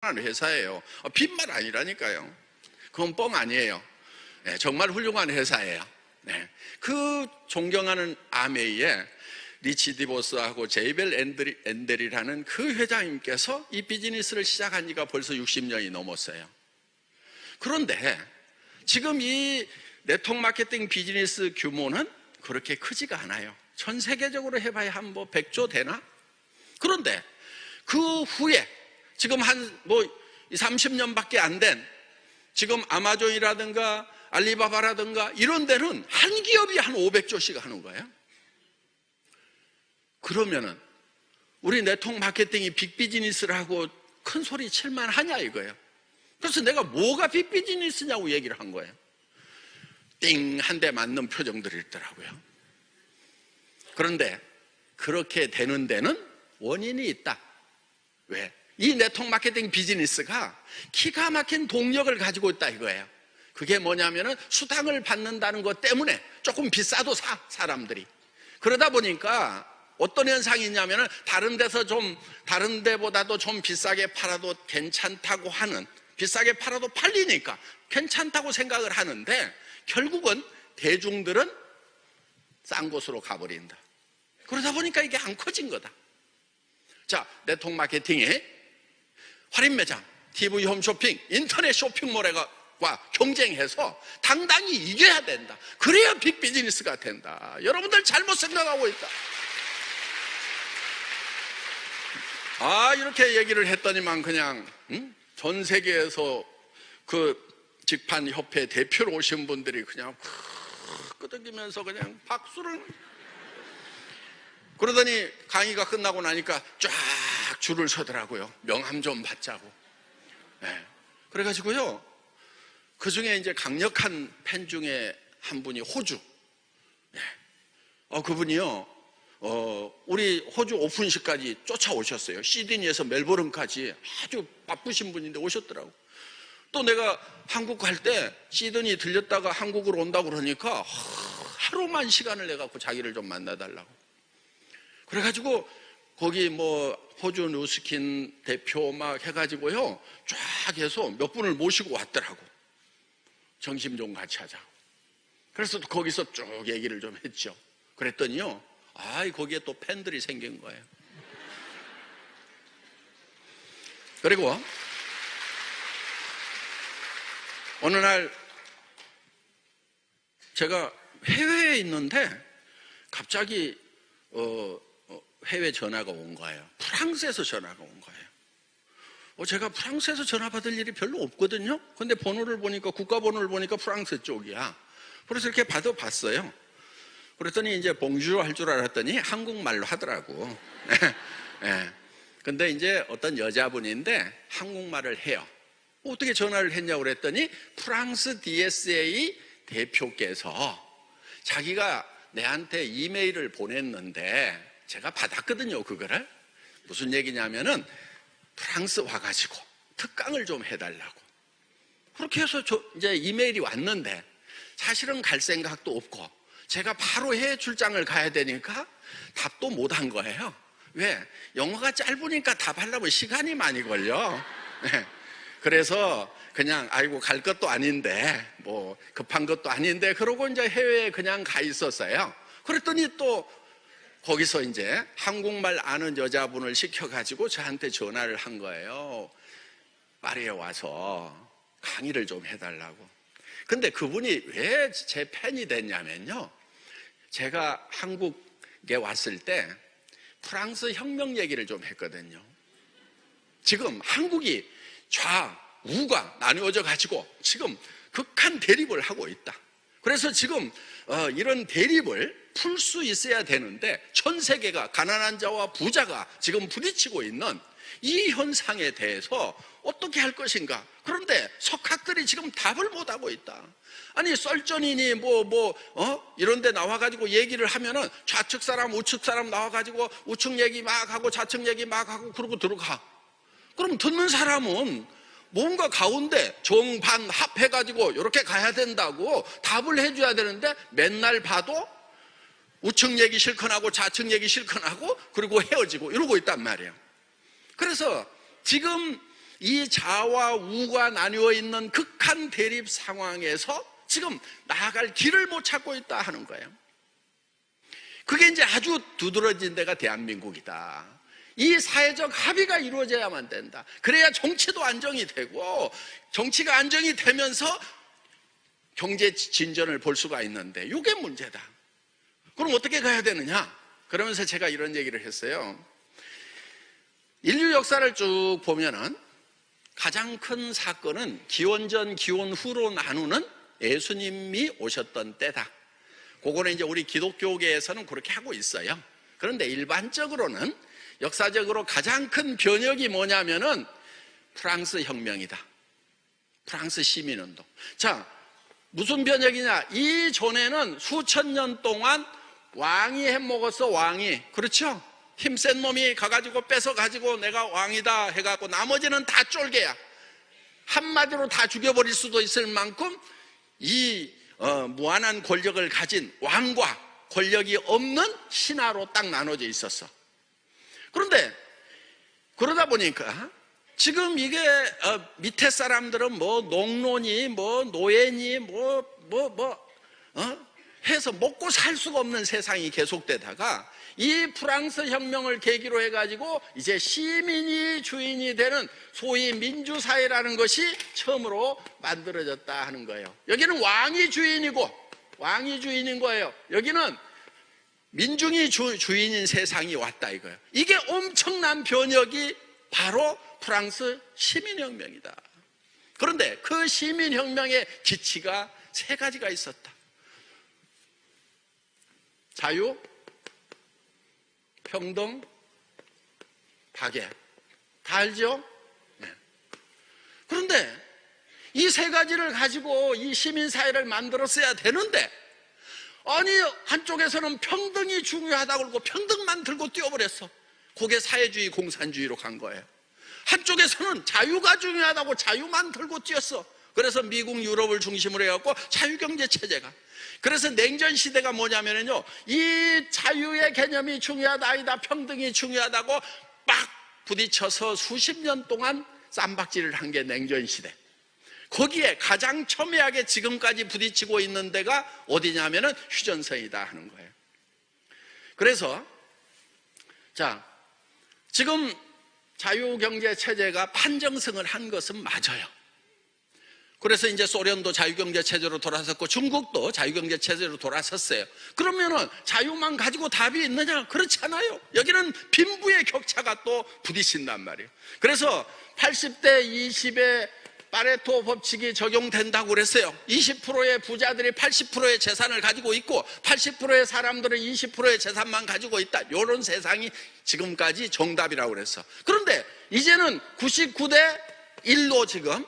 훌륭한 회사예요. 빈말 아니라니까요. 그건 뻥 아니에요. 네, 정말 훌륭한 회사예요. 네. 그 존경하는 아메이에 리치 디보스하고 제이벨 엔델이라는 그 회장님께서 이 비즈니스를 시작한 지가 벌써 60년이 넘었어요. 그런데 지금 이 네트워크 마케팅 비즈니스 규모는 그렇게 크지가 않아요. 전 세계적으로 해봐야 한 100조 되나? 그런데 그 후에 지금 한 30년밖에 안 된 지금 아마존이라든가 알리바바라든가 이런 데는 한 기업이 한 500조씩 하는 거예요. 그러면은 우리 네트워크 마케팅이 빅비즈니스라고 큰 소리 칠만 하냐 이거예요. 그래서 내가 뭐가 빅비즈니스냐고 얘기를 한 거예요. 띵 한 대 맞는 표정들이 있더라고요. 그런데 그렇게 되는 데는 원인이 있다. 왜? 이 네트워크 마케팅 비즈니스가 기가 막힌 동력을 가지고 있다 이거예요. 그게 뭐냐면은 수당을 받는다는 것 때문에 조금 비싸도 사람들이. 그러다 보니까 어떤 현상이 있냐면은 다른 데보다도 좀 비싸게 팔아도 괜찮다고 하는, 비싸게 팔아도 팔리니까 괜찮다고 생각을 하는데 결국은 대중들은 싼 곳으로 가버린다. 그러다 보니까 이게 안 커진 거다. 자, 네트워크 마케팅이 할인 매장, TV 홈쇼핑, 인터넷 쇼핑몰과 경쟁해서 당당히 이겨야 된다. 그래야 빅비즈니스가 된다. 여러분들 잘못 생각하고 있다. 이렇게 얘기를 했더니만 그냥 전 세계에서 그 직판협회 대표로 오신 분들이 그냥 끄덕이면서 그냥 박수를. 그러더니 강의가 끝나고 나니까 쫙 줄을 서더라고요. 명함 좀 받자고. 네. 그래가지고요, 그 중에 이제 강력한 팬 중에 한 분이 호주. 네. 그분이요, 우리 호주 오픈식까지 쫓아오셨어요. 시드니에서 멜버른까지 아주 바쁘신 분인데 오셨더라고. 또 내가 한국 갈 때 시드니 들렸다가 한국으로 온다고 그러니까 하루만 시간을 내갖고 자기를 좀 만나달라고. 그래가지고 거기 호주 누스킨 대표 막 해가지고요 쫙 해서 몇 분을 모시고 왔더라고. 점심 좀 같이 하자고. 그래서 거기서 쭉 얘기를 좀 했죠. 그랬더니요, 거기에 또 팬들이 생긴 거예요. 그리고 어느 날 제가 해외에 있는데 갑자기 해외 전화가 온 거예요. 프랑스에서 전화가 온 거예요. 제가 프랑스에서 전화 받을 일이 별로 없거든요. 근데 번호를 보니까, 국가번호를 보니까 프랑스 쪽이야. 그래서 이렇게 받아봤어요. 그랬더니 이제 봉주르 할 줄 알았더니 한국말로 하더라고. 네. 근데 이제 어떤 여자분인데 한국말을 해요. 어떻게 전화를 했냐고 그랬더니 프랑스 DSA 대표께서 자기가 내한테 이메일을 보냈는데 제가 받았거든요, 그거를. 무슨 얘기냐면은 프랑스 와가지고 특강을 좀 해달라고. 그렇게 해서 이제 이메일이 왔는데 사실은 갈 생각도 없고 제가 바로 해외 출장을 가야 되니까 답도 못 한 거예요. 왜? 영어가 짧으니까 답하려면 시간이 많이 걸려. 네. 그래서 그냥 갈 것도 아닌데 급한 것도 아닌데 그러고 이제 해외에 그냥 가 있었어요. 그랬더니 또 거기서 이제 한국말 아는 여자분을 시켜가지고 저한테 전화를 한 거예요. 파리에 와서 강의를 좀 해달라고. 근데 그분이 왜 제 팬이 됐냐면요, 제가 한국에 왔을 때 프랑스 혁명 얘기를 좀 했거든요. 지금 한국이 좌우가 나뉘어져 가지고 지금 극한 대립을 하고 있다. 그래서 지금 이런 대립을 풀 수 있어야 되는데 전 세계가 가난한 자와 부자가 지금 부딪히고 있는 이 현상에 대해서 어떻게 할 것인가. 그런데 석학들이 지금 답을 못하고 있다. 아니 썰전이니 이런 데 나와가지고 얘기를 하면은 좌측 사람 우측 사람 나와가지고 우측 얘기 막 하고 좌측 얘기 막 하고 그러고 들어가. 그럼 듣는 사람은 뭔가 가운데 정반합 해가지고 이렇게 가야 된다고 답을 해줘야 되는데 맨날 봐도 우측 얘기 실컷 하고 좌측 얘기 실컷 하고 그리고 헤어지고 이러고 있단 말이에요. 그래서 지금 이 좌와 우가 나뉘어 있는 극한 대립 상황에서 지금 나아갈 길을 못 찾고 있다 하는 거예요. 그게 이제 아주 두드러진 데가 대한민국이다. 이 사회적 합의가 이루어져야만 된다. 그래야 정치도 안정이 되고, 정치가 안정이 되면서 경제 진전을 볼 수가 있는데 이게 문제다. 그럼 어떻게 가야 되느냐? 그러면서 제가 이런 얘기를 했어요. 인류 역사를 쭉 보면은 가장 큰 사건은 기원전 기원후로 나누는 예수님이 오셨던 때다. 그거는 이제 우리 기독교계에서는 그렇게 하고 있어요. 그런데 일반적으로는 역사적으로 가장 큰 변혁이 뭐냐면은 프랑스 혁명이다. 프랑스 시민운동. 자, 무슨 변혁이냐? 이 전에는 수천 년 동안 왕이 해먹었어, 왕이. 그렇죠? 힘센 놈이 가가지고 뺏어가지고 내가 왕이다 해갖고 나머지는 다 쫄개야. 한마디로 다 죽여버릴 수도 있을 만큼 이 무한한 권력을 가진 왕과 권력이 없는 신하로 딱 나눠져 있었어. 그런데 그러다 보니까 지금 이게 밑에 사람들은 뭐 농노니 뭐 노예니 해서 먹고 살 수가 없는 세상이 계속되다가 이 프랑스 혁명을 계기로 해가지고 이제 시민이 주인이 되는 소위 민주사회라는 것이 처음으로 만들어졌다 하는 거예요. 여기는 왕이 주인이고, 왕이 주인인 거예요. 여기는 민중이 주인인 세상이 왔다 이거예요. 이게 엄청난 변혁이 바로 프랑스 시민혁명이다. 그런데 그 시민혁명의 기치가 세 가지가 있었다. 자유, 평등, 박애. 다 알죠? 네. 그런데 이 세 가지를 가지고 이 시민사회를 만들었어야 되는데, 아니 한쪽에서는 평등이 중요하다고 그러고 평등만 들고 뛰어버렸어. 그게 사회주의 공산주의로 간 거예요. 한쪽에서는 자유가 중요하다고 자유만 들고 뛰었어. 그래서 미국 유럽을 중심으로 해갖고 자유경제체제가. 그래서 냉전시대가 뭐냐면요, 이 자유의 개념이 중요하다, 아니다, 평등이 중요하다고 막 부딪혀서 수십 년 동안 쌈박질을 한 게 냉전시대. 거기에 가장 첨예하게 지금까지 부딪히고 있는 데가 어디냐면은 휴전선이다 하는 거예요. 그래서 자, 지금 자유경제체제가 판정승을 한 것은 맞아요. 그래서 이제 소련도 자유경제체제로 돌아섰고 중국도 자유경제체제로 돌아섰어요. 그러면은 자유만 가지고 답이 있느냐? 그렇지 않아요. 여기는 빈부의 격차가 또 부딪힌단 말이에요. 그래서 80대 20의 파레토 법칙이 적용된다고 그랬어요. 20%의 부자들이 80%의 재산을 가지고 있고 80%의 사람들은 20%의 재산만 가지고 있다. 이런 세상이 지금까지 정답이라고 그랬어. 그런데 이제는 99대 1로 지금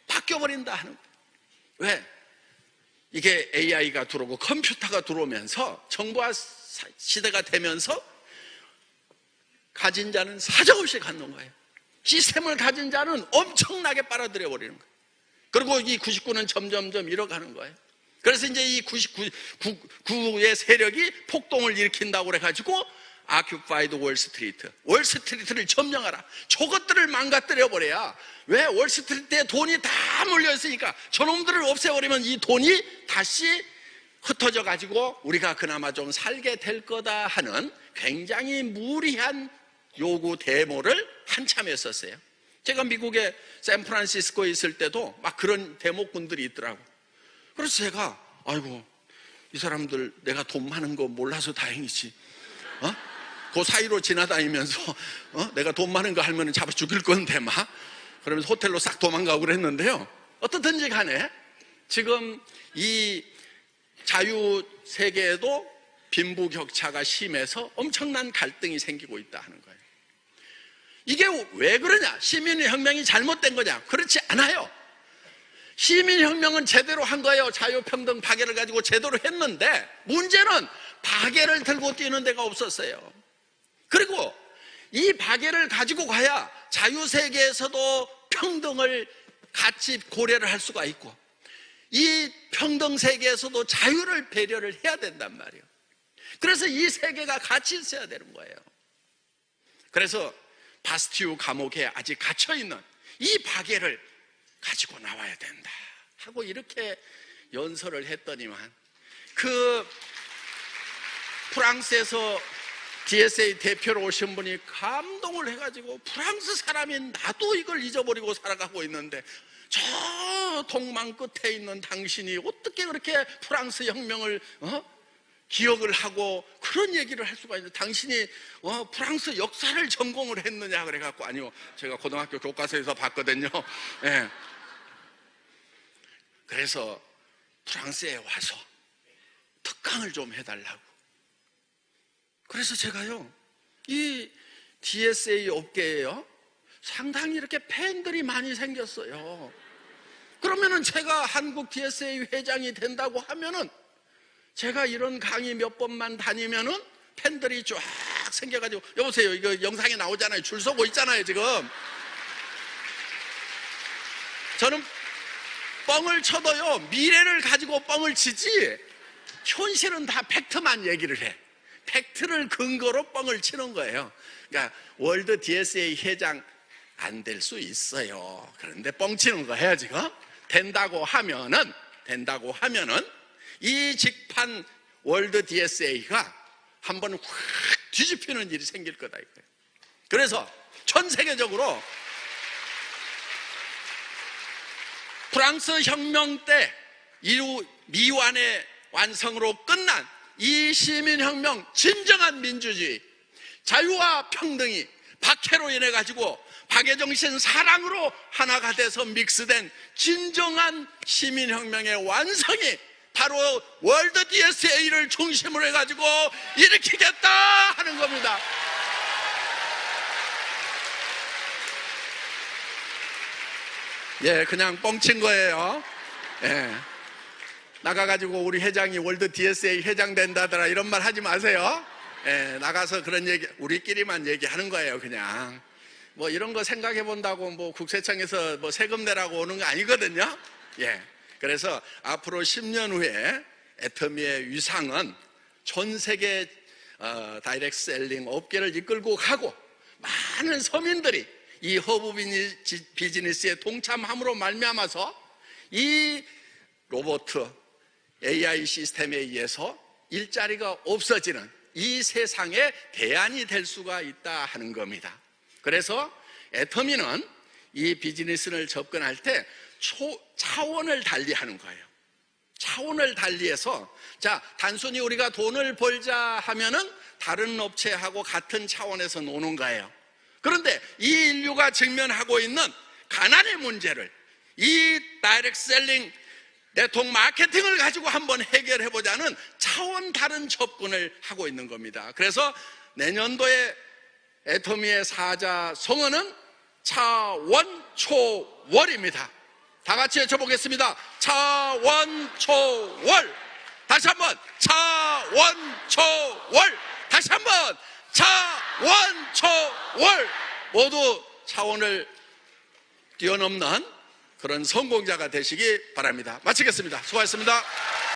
바뀌어버린다 하는 거예요. 왜? 이게 AI가 들어오고 컴퓨터가 들어오면서 정보화 시대가 되면서 가진 자는 사정없이 갖는 거예요. 시스템을 가진 자는 엄청나게 빨아들여 버리는 거예요. 그리고 이 99는 점점점 잃어가는 거예요. 그래서 이제 이 99의 세력이 폭동을 일으킨다고 그래가지고 아큐파이드 월스트리트, 월스트리트를 점령하라. 저것들을 망가뜨려 버려야. 왜? 월스트리트에 돈이 다 몰려있으니까 저놈들을 없애버리면 이 돈이 다시 흩어져 가지고 우리가 그나마 좀 살게 될 거다 하는 굉장히 무리한 요구 데모를 한참 했었어요. 제가 미국의 샌프란시스코에 있을 때도 막 그런 데모꾼들이 있더라고. 그래서 제가 아이고 이 사람들 내가 돈 많은 거 몰라서 다행이지. 그 사이로 지나다니면서 내가 돈 많은 거 하면은 잡아 죽일 건데 막 그러면서 호텔로 싹 도망가고 그랬는데요. 어떻든지 간에 지금 이 자유 세계에도 빈부격차가 심해서 엄청난 갈등이 생기고 있다 하는 거예요. 이게 왜 그러냐? 시민혁명이 잘못된 거냐? 그렇지 않아요. 시민혁명은 제대로 한 거예요. 자유평등 박애를 가지고 제대로 했는데 문제는 박애를 들고 뛰는 데가 없었어요. 그리고 이 박애를 가지고 가야 자유세계에서도 평등을 같이 고려를 할 수가 있고 이 평등세계에서도 자유를 배려를 해야 된단 말이에요. 그래서 이 세계가 같이 있어야 되는 거예요. 그래서 바스티유 감옥에 아직 갇혀있는 이 박애를 가지고 나와야 된다 하고 이렇게 연설을 했더니만 그 프랑스에서 DSA 대표로 오신 분이 감동을 해가지고 프랑스 사람인 나도 이걸 잊어버리고 살아가고 있는데 저 동망 끝에 있는 당신이 어떻게 그렇게 프랑스 혁명을 기억을 하고 그런 얘기를 할 수가 있는데 당신이 프랑스 역사를 전공을 했느냐 그래갖고 아니요 제가 고등학교 교과서에서 봤거든요. 예. 그래서 프랑스에 와서 특강을 좀 해달라고. 그래서 제가요 이 DSA 업계에요 상당히 이렇게 팬들이 많이 생겼어요. 그러면은 제가 한국 DSA 회장이 된다고 하면은 제가 이런 강의 몇 번만 다니면은 팬들이 쫙 생겨가지고 여보세요 이거 영상에 나오잖아요. 줄 서고 있잖아요 지금. 저는 뻥을 쳐도요 미래를 가지고 뻥을 치지 현실은 다 팩트만 얘기를 해. 팩트를 근거로 뻥을 치는 거예요. 그러니까 월드 DSA 회장 안 될 수 있어요. 그런데 뻥 치는 거예요 지금. 된다고 하면은 이 직판 월드 DSA가 한번 확 뒤집히는 일이 생길 거다 이거예요. 그래서 전 세계적으로 프랑스 혁명 때 미완의 완성으로 끝난 이 시민혁명, 진정한 민주주의, 자유와 평등이 박해로 인해 가지고 박애정신 사랑으로 하나가 돼서 믹스된 진정한 시민혁명의 완성이 바로 월드 DSA를 중심으로 해가지고 일으키겠다 하는 겁니다. 예, 그냥 뻥친 거예요. 예. 나가가지고 우리 회장이 월드 DSA 회장 된다더라 이런 말 하지 마세요. 예, 나가서 그런 얘기 우리끼리만 얘기하는 거예요. 그냥 뭐 이런 거 생각해 본다고 뭐 국세청에서 뭐 세금 내라고 오는 거 아니거든요. 예, 그래서 앞으로 10년 후에 애터미의 위상은 전 세계 다이렉트 셀링 업계를 이끌고 가고 많은 서민들이 이 허브 비즈니스에 동참함으로 말미암아서 이 로봇 AI 시스템에 의해서 일자리가 없어지는 이 세상의 대안이 될 수가 있다 하는 겁니다. 그래서 애터미는 이 비즈니스를 접근할 때 차원을 달리 하는 거예요. 차원을 달리해서 자 단순히 우리가 돈을 벌자 하면은 다른 업체하고 같은 차원에서 노는 거예요. 그런데 이 인류가 직면하고 있는 가난의 문제를 이 다이렉트 셀링 네트워크 마케팅을 가지고 한번 해결해보자는 차원 다른 접근을 하고 있는 겁니다. 그래서 내년도에 애터미의 사자 성어는 차원초월입니다. 다 같이 외쳐보겠습니다. 차원초월. 다시 한번 차원초월. 다시 한번 차원초월. 모두 차원을 뛰어넘는 그런 성공자가 되시기 바랍니다. 마치겠습니다. 수고하셨습니다.